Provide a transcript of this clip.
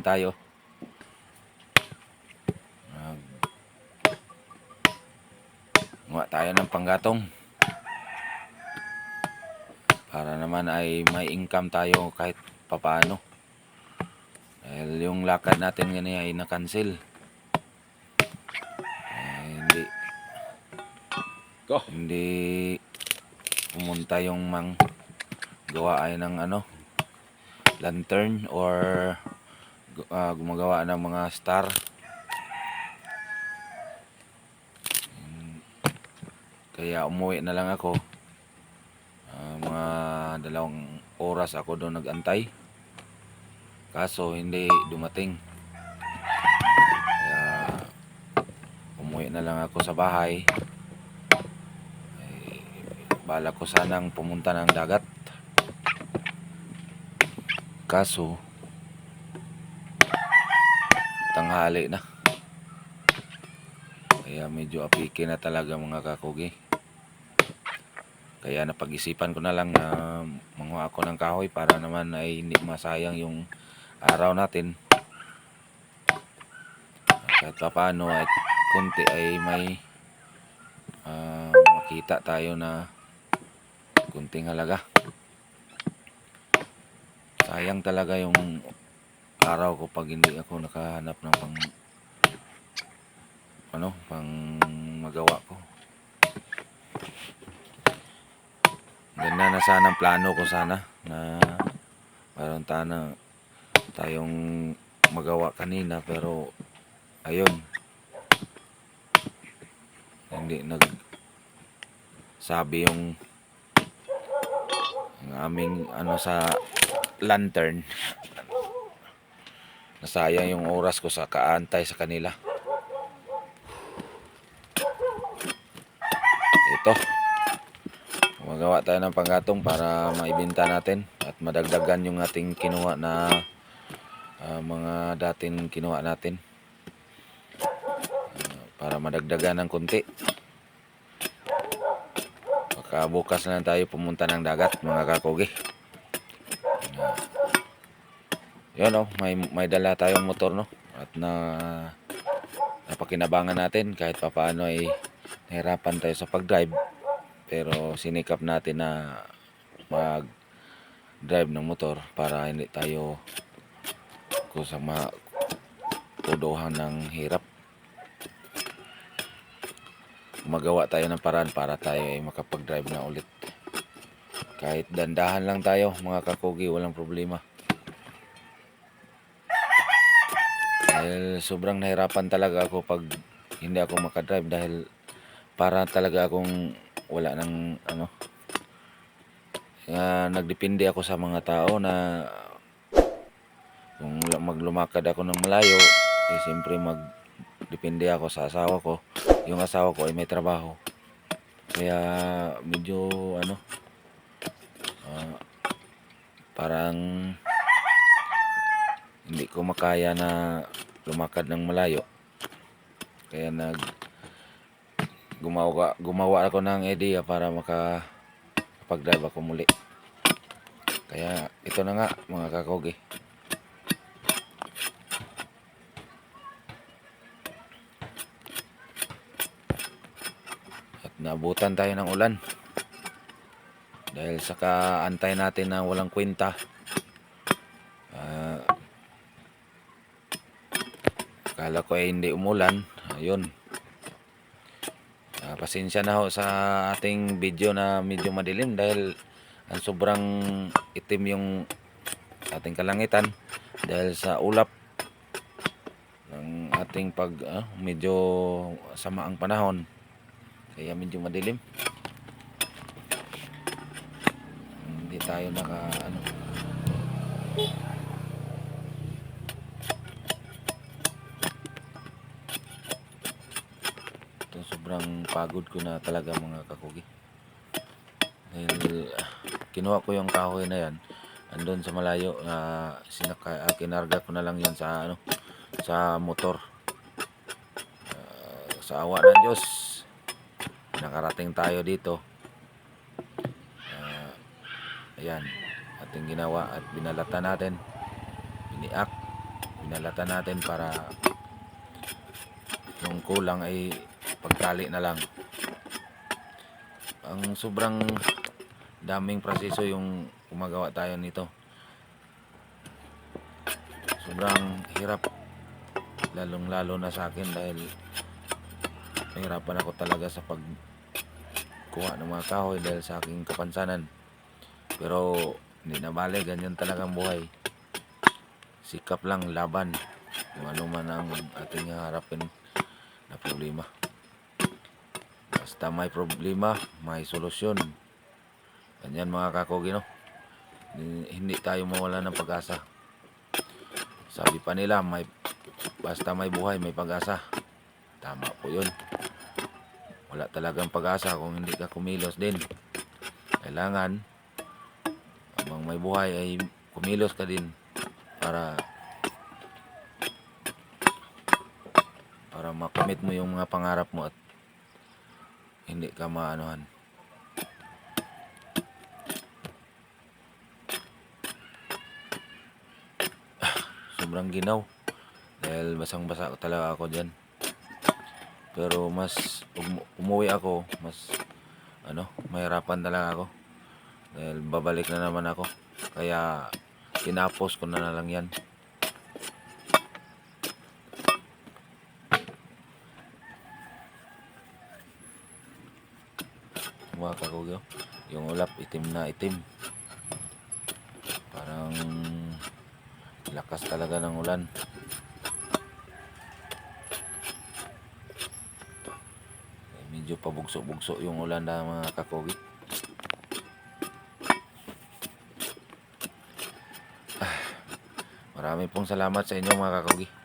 naman tayo. Gumawa tayo ng panggatong para naman ay may income tayo kahit papaano. Dahil yung lakad natin ganyan ay na-cancel. Hindi pumunta yung gawa ay ng lantern or gumagawa ng mga star. Kaya umuwi na lang ako. Mga 2 oras ako doon nagantay. Kaso hindi dumating. Kaya umuwi na lang ako sa bahay. Balak ko sanang pumunta ng dagat. Kaso tanghali na. Kaya medyo apiki na talaga mga kakugi. Kaya napag-isipan ko na lang na manguha ako ng kahoy para naman ay hindi masayang yung araw natin. Kahit pa paano at kunti ay may makita tayo na kunting halaga. Sayang talaga yung araw ko pag hindi ako nakahanap ng pang magawa ko. Ganda na sana ang plano ko sana na mayroon tayong magawa kanina, pero ayun, hindi nagsabi yung aming sa lantern. Nasayang yung oras ko sa kaantay sa kanila. Ito, magawa tayo ng panggatong para maibenta natin at madagdagan yung ating kinuha na mga dating kinuha natin, para madagdagan ng kunti. Baka bukas na lang tayo pumunta ng dagat mga kakugi. Yun may dala tayong motor at napakinabangan natin kahit papaano ay nahirapan tayo sa pag-drive, pero sinikap natin na mag-drive ng motor para hindi tayo makuduhan ng hirap. Magawa tayo ng paraan para tayo ay makapag-drive na ulit. Kahit dandahan lang tayo mga kakugi, walang problema. Dahil sobrang nahirapan talaga ako pag hindi ako makadrive, dahil para talaga akong wala ng nagdepende ako sa mga tao na kung maglumakad ako ng malayo, siyempre magdepende ako sa asawa ko. Yung asawa ko ay may trabaho. Kaya medyo parang hindi ko makaya na lumakad ng malayo. Kaya gumawa ako ng idea para makapag-drive ako muli. Kaya ito na nga mga kakugi. At naabutan tayo ng ulan. Dahil sa kaantay natin na walang kwenta. Akala ko ay hindi umulan. Ayun. Pasensya na ho sa ating video na medyo madilim dahil sobrang itim yung ating kalangitan dahil sa ulap ng ating medyo sama ang panahon, kaya medyo madilim. Hindi tayo sobrang pagod ko na talaga mga kakugi. Dahil kinuha ko yung kahoy na yan andun sa malayo, kinarga ko na lang yan sa motor. Sa awa ng Diyos nakarating tayo dito. Ayan, ating ginawa at binalatan natin, Inalatan natin para yung kulang ay pagtali na lang. Ang sobrang daming proseso yung gumagawa tayo nito. Sobrang hirap, lalong lalo na sa akin dahil nahirapan ako talaga sa pagkuha ng mga kahoy dahil sa aking kapansanan. Pero hindi na bale, ganyan talagang buhay. Sikap lang, laban kung ano man ang ating harapin na problema. Basta may problema, may solusyon. Ganyan mga kakogi, no? Hindi tayo mawala ng pag-asa. Sabi pa nila, basta may buhay, may pag-asa. Tama po yun. Wala talagang pag-asa kung hindi ka kumilos din. Kailangan, habang may buhay ay kumilos ka din para makamit mo yung mga pangarap mo at hindi ka maanuhan. Sobrang ginaw dahil basang-basa talaga ako dyan. Pero mas umuwi ako, mas mahirapan talaga ako dahil babalik na naman ako. Kaya tinapos ko na lang yan. Mga kakugi, yung ulap itim na itim. Parang lakas talaga ng ulan. Medyo pabugso-bugso yung ulan na mga kakugi. Marami pong salamat sa inyo mga kakugi.